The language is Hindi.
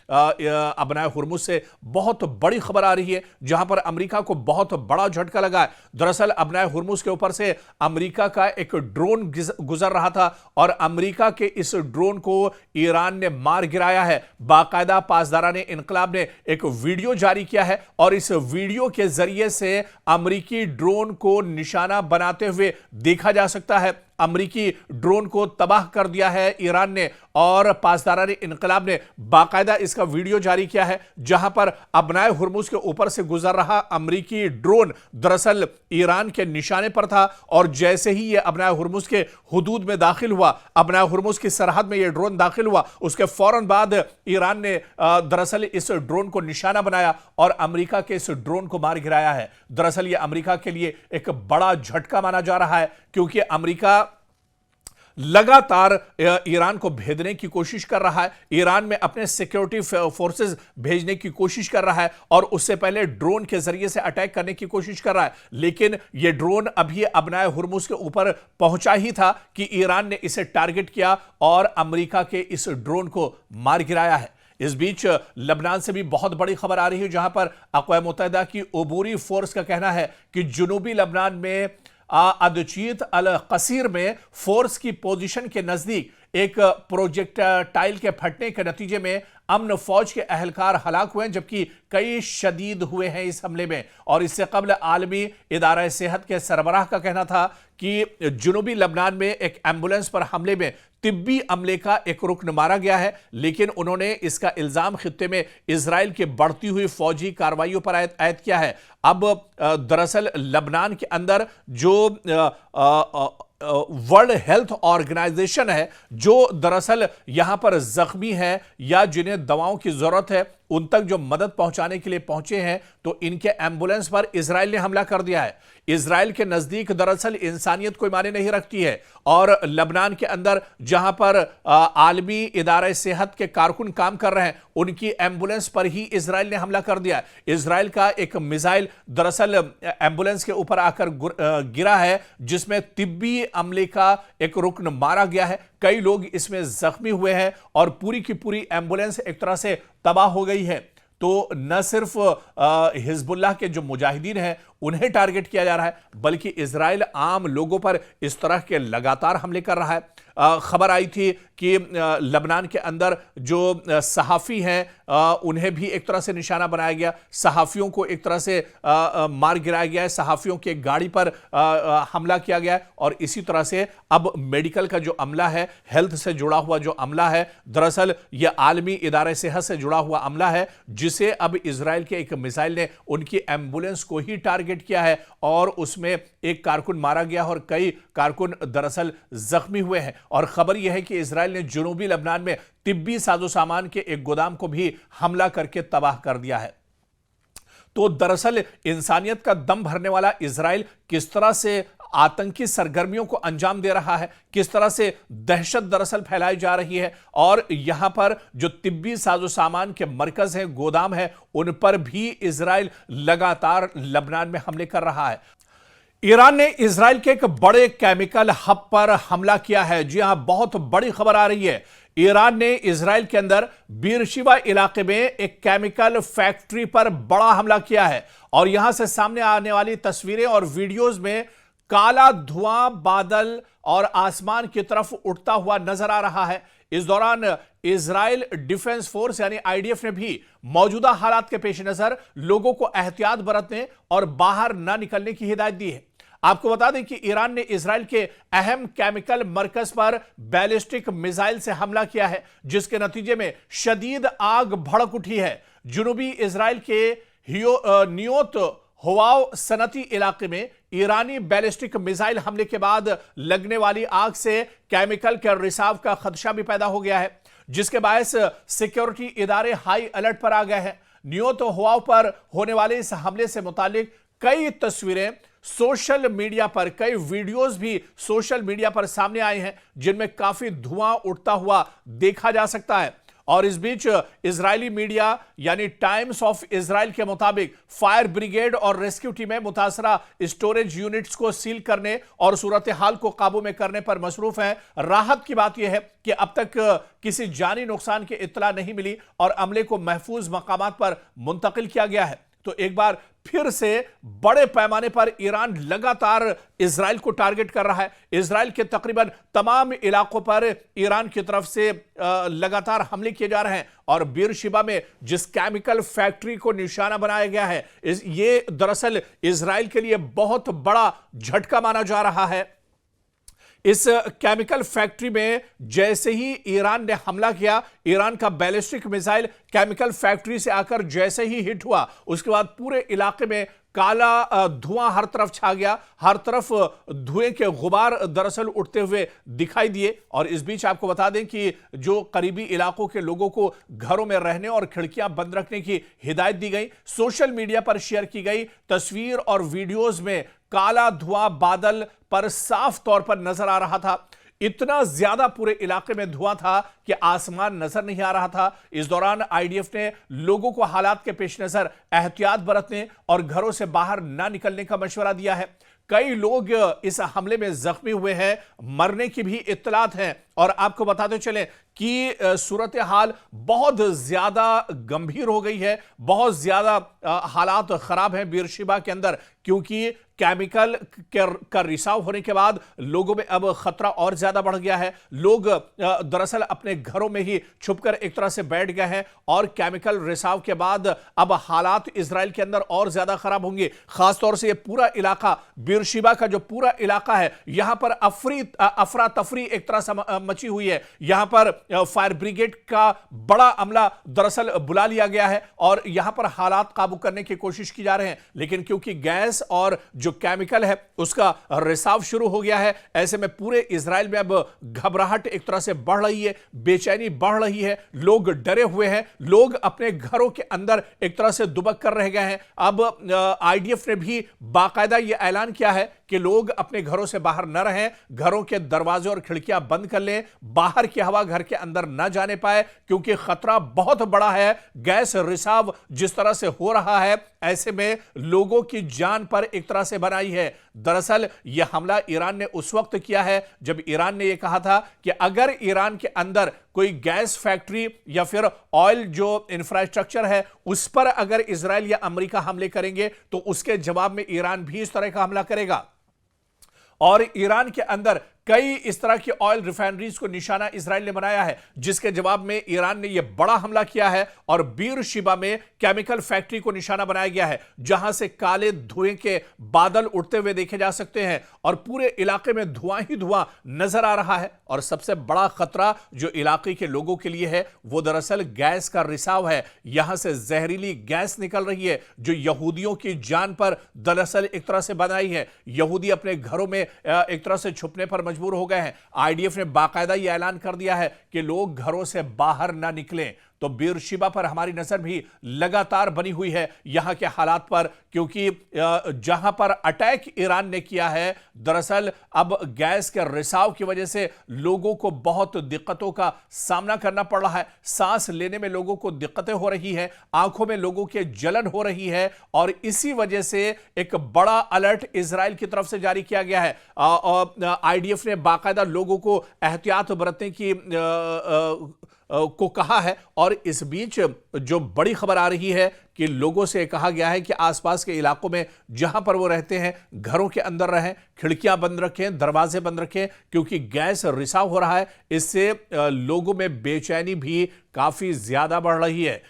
अबनाए हुर्मुज से बहुत बड़ी खबर आ रही है, जहां पर अमेरिका को बहुत बड़ा झटका लगा है। दरअसल अबनाए हुर्मुज के ऊपर से अमेरिका का एक ड्रोन गुजर रहा था और अमेरिका के इस ड्रोन को ईरान ने मार गिराया है। बाकायदा पासदाराने इनकलाब ने एक वीडियो जारी किया है और इस वीडियो के जरिए से अमेरिकी ड्रोन को निशाना बनाते हुए देखा जा सकता है। अमेरिकी ड्रोन को तबाह कर दिया है ईरान ने और पासदाराने इनकलाब ने बाकायदा इसका वीडियो जारी किया है, जहां पर अबनाए हुर्मुज के ऊपर से गुजर रहा अमेरिकी ड्रोन दरअसल ईरान के निशाने पर था और जैसे ही यह अबनाए हुर्मुज के हुदूद में दाखिल हुआ, अबनाए हुर्मुज की सरहद में यह ड्रोन दाखिल हुआ, उसके फौरन बाद ईरान ने दरअसल इस ड्रोन को निशाना बनाया और अमेरिका के इस ड्रोन को मार गिराया है। दरअसल यह अमेरिका के लिए एक बड़ा झटका माना जा रहा है, क्योंकि अमेरिका लगातार ईरान को भेदने की कोशिश कर रहा है, ईरान में अपने सिक्योरिटी फोर्सेस भेजने की कोशिश कर रहा है और उससे पहले ड्रोन के जरिए से अटैक करने की कोशिश कर रहा है। लेकिन यह ड्रोन अभी अबनाए हुर्मुज के ऊपर पहुंचा ही था कि ईरान ने इसे टारगेट किया और अमेरिका के इस ड्रोन को मार गिराया है। इस बीच लबनान से भी बहुत बड़ी खबर आ रही है, जहां पर अक़वाम मुत्तहिदा की अबूरी फोर्स का कहना है कि जुनूबी लबनान में अदचीत अल कसीर में फोर्स की पोजीशन के नजदीक एक प्रोजेक्टाइल के फटने के नतीजे में अमन फौज के अहलकार हलाक हुए हैं, जबकि कई शदीद हुए हैं इस हमले में। और इससे कबल आलमी इदारा सेहत के सरबराह का कहना था कि जुनूबी लबनान में एक एम्बुलेंस पर हमले में तिब्बी अमले का एक रुकन मारा गया है, लेकिन उन्होंने इसका इल्जाम खित्ते में इजराइल की बढ़ती हुई फौजी कार्रवाइयों पर आयद किया है। अब दरअसल लबनान के अंदर जो वर्ल्ड हेल्थ ऑर्गेनाइजेशन है, जो दरअसल यहां पर जख्मी है या जिन्हें दवाओं की जरूरत है, उन तक जो मदद पहुंचाने के लिए पहुंचे हैं, तो इनके एम्बुलेंस पर इजराइल ने हमला कर दिया है। इजराइल के नजदीक दरअसल इंसानियत कोई मायने नहीं रखती है और लबनान के अंदर जहां पर आलमी इदारे सेहत के कारकुन काम कर रहे हैं, उनकी एम्बुलेंस पर ही इजराइल ने हमला कर दिया। इजराइल का एक मिसाइल दरअसल एम्बुलेंस के ऊपर आकर गिरा है, जिसमें तिब्बी अमले का एक रुकन मारा गया है। कई लोग इसमें जख्मी हुए हैं और पूरी की पूरी एम्बुलेंस एक तरह से तबाह हो गई है। तो न सिर्फ हिजबुल्लाह के जो मुजाहिदीन हैं उन्हें टारगेट किया जा रहा है, बल्कि इजराइल आम लोगों पर इस तरह के लगातार हमले कर रहा है। खबर आई थी कि लबनान के अंदर जो सहाफ़ी हैं उन्हें भी एक तरह से निशाना बनाया गया, सहाफ़ियों को एक तरह से मार गिराया गया है, सहाफ़ियों की एक गाड़ी पर हमला किया गया है। और इसी तरह से अब मेडिकल का जो अमला है, हेल्थ से जुड़ा हुआ जो अमला है, दरअसल यह आलमी इदारे सेहत से जुड़ा हुआ अमला है, जिसे अब इजराइल के एक मिसाइल ने उनकी एम्बुलेंस को ही टारगेट किया है और उसमें एक कारकुन मारा गया और कई कारकुन दरअसल जख्मी हुए हैं। और खबर यह है कि इजराइल ने जुनूबी लबनान में तिब्बी साजो सामान के एक गोदाम को भी हमला करके तबाह कर दिया है। तो दरअसल इंसानियत का दम भरने वाला इजराइल किस तरह से आतंकी सरगर्मियों को अंजाम दे रहा है, किस तरह से दहशत दरअसल फैलाई जा रही है, और यहां पर जो तिब्बी साजो सामान के मरकज हैं, गोदाम है, उन पर भी इजराइल लगातार लबनान में हमले कर रहा है। ईरान ने इजराइल के एक बड़े केमिकल हब पर हमला किया है। जी हां, बहुत बड़ी खबर आ रही है। ईरान ने इजराइल के अंदर बीरशिबा इलाके में एक केमिकल फैक्ट्री पर बड़ा हमला किया है और यहां से सामने आने वाली तस्वीरें और वीडियोस में काला धुआं बादल और आसमान की तरफ उठता हुआ नजर आ रहा है। इस दौरान इजराइल डिफेंस फोर्स यानी आईडीएफ ने भी मौजूदा हालात के पेश नजर लोगों को एहतियात बरतने और बाहर न निकलने की हिदायत दी है। आपको बता दें कि ईरान ने इजराइल के अहम केमिकल मरकज पर बैलिस्टिक मिसाइल से हमला किया है, जिसके नतीजे में शदीद आग भड़क उठी है। जुनूबी इजराइल के नियोत हवाव सनती इलाके में ईरानी बैलिस्टिक मिसाइल हमले के बाद लगने वाली आग से केमिकल के रिसाव का खदशा भी पैदा हो गया है, जिसके बायस सिक्योरिटी इदारे हाई अलर्ट पर आ गए हैं। नियोत हवाव पर होने वाले इस हमले से मुतालिक कई तस्वीरें सोशल मीडिया पर, कई वीडियोस भी सोशल मीडिया पर सामने आए हैं, जिनमें काफी धुआं उठता हुआ देखा जा सकता है। और इस बीच इजरायली मीडिया यानी टाइम्स ऑफ इजराइल के मुताबिक फायर ब्रिगेड और रेस्क्यू टीमें मुतासरा स्टोरेज यूनिट्स को सील करने और सूरत हाल को काबू में करने पर मसरूफ हैं। राहत की बात यह है कि अब तक किसी जानी नुकसान की इत्तला नहीं मिली और अमले को महफूज मकामात पर मुंतकिल किया गया है। तो एक बार फिर से बड़े पैमाने पर ईरान लगातार इजराइल को टारगेट कर रहा है। इजराइल के तकरीबन तमाम इलाकों पर ईरान की तरफ से लगातार हमले किए जा रहे हैं और बीरशिबा में जिस केमिकल फैक्ट्री को निशाना बनाया गया है, ये दरअसल इजराइल के लिए बहुत बड़ा झटका माना जा रहा है। इस केमिकल फैक्ट्री में जैसे ही ईरान ने हमला किया, ईरान का बैलिस्टिक मिसाइल केमिकल फैक्ट्री से आकर जैसे ही हिट हुआ, उसके बाद पूरे इलाके में काला धुआं हर तरफ छा गया। हर तरफ धुएं के गुबार दरअसल उठते हुए दिखाई दिए। और इस बीच आपको बता दें कि जो करीबी इलाकों के लोगों को घरों में रहने और खिड़कियां बंद रखने की हिदायत दी गई। सोशल मीडिया पर शेयर की गई तस्वीर और वीडियोज में काला धुआं बादल पर साफ तौर पर नजर आ रहा था। इतना ज्यादा पूरे इलाके में धुआं था कि आसमान नजर नहीं आ रहा था। इस दौरान आईडीएफ ने लोगों को हालात के पेश नजर एहतियात बरतने और घरों से बाहर ना निकलने का मशवरा दिया है। कई लोग इस हमले में जख्मी हुए हैं, मरने की भी इत्तलात हैं। और आपको बताते चलें कि सूरत हाल बहुत ज्यादा गंभीर हो गई है, बहुत ज्यादा हालात खराब हैं बीरशिबा के अंदर, क्योंकि केमिकल का रिसाव होने के बाद लोगों में अब खतरा और ज्यादा बढ़ गया है। लोग दरअसल अपने घरों में ही छुपकर एक तरह से बैठ गए हैं और केमिकल रिसाव के बाद अब हालात इजराइल के अंदर और ज्यादा खराब होंगे। खासतौर से ये पूरा इलाका, बीरशिबा का जो पूरा इलाका है, यहां पर अफरा तफरी एक तरह से मची हुई है। यहां पर फायर ब्रिगेड का बड़ा अमला दरअसल बुला लिया गया है और यहां पर हालात काबू करने की कोशिश की जा रहे हैं, लेकिन क्योंकि गैस और जो केमिकल है उसका रिसाव शुरू हो गया है, ऐसे में पूरे इजराइल में अब घबराहट एक तरह से बढ़ रही है, बेचैनी बढ़ रही है। लोग डरे हुए हैं, लोग अपने घरों के अंदर एक तरह से दुबक कर रह गए हैं। अब आईडीएफ ने भी बाकायदा यह ऐलान किया है कि लोग अपने घरों से बाहर न रहें, घरों के दरवाजे और खिड़कियां बंद कर लें, बाहर की हवा घर के अंदर न जाने पाए, क्योंकि खतरा बहुत बड़ा है। गैस रिसाव जिस तरह से हो रहा है, ऐसे में लोगों की जान पर एक तरह से बनाई है। दरअसल यह हमला ईरान ने उस वक्त किया है जब ईरान ने यह कहा था कि अगर ईरान के अंदर कोई गैस फैक्ट्री या फिर ऑयल जो इंफ्रास्ट्रक्चर है उस पर अगर इजराइल या अमेरिका हमले करेंगे तो उसके जवाब में ईरान भी इस तरह का हमला करेगा। और ईरान के अंदर कई इस तरह की ऑयल रिफाइनरीज को निशाना इजराइल ने बनाया है, जिसके जवाब में ईरान ने यह बड़ा हमला किया है और बीरशिबा में केमिकल फैक्ट्री को निशाना बनाया गया है, जहां से काले धुएं के बादल उड़ते हुए देखे जा सकते हैं और पूरे इलाके में धुआं ही धुआं नजर आ रहा है। और सबसे बड़ा खतरा जो इलाके के लोगों के लिए है वो दरअसल गैस का रिसाव है। यहां से जहरीली गैस निकल रही है जो यहूदियों की जान पर दरअसल एक तरह से बनाई है। यहूदी अपने घरों में एक तरह से छुपने पर मजबूर हो गए हैं। आईडीएफ ने बाकायदा यह ऐलान कर दिया है कि लोग घरों से बाहर ना निकलें। तो बीरशिबा पर हमारी नजर भी लगातार बनी हुई है, यहां के हालात पर, क्योंकि जहां पर अटैक ईरान ने किया है, दरअसल अब गैस के रिसाव की वजह से लोगों को बहुत दिक्कतों का सामना करना पड़ रहा है। सांस लेने में लोगों को दिक्कतें हो रही हैं, आंखों में लोगों के जलन हो रही है और इसी वजह से एक बड़ा अलर्ट इजराइल की तरफ से जारी किया गया है। आईडीएफ ने बाकायदा लोगों को एहतियात बरतने की को कहा है। और इस बीच जो बड़ी खबर आ रही है कि लोगों से कहा गया है कि आसपास के इलाकों में जहां पर वो रहते हैं घरों के अंदर रहें, खिड़कियां बंद रखें, दरवाजे बंद रखें, क्योंकि गैस रिसाव हो रहा है। इससे लोगों में बेचैनी भी काफी ज्यादा बढ़ रही है।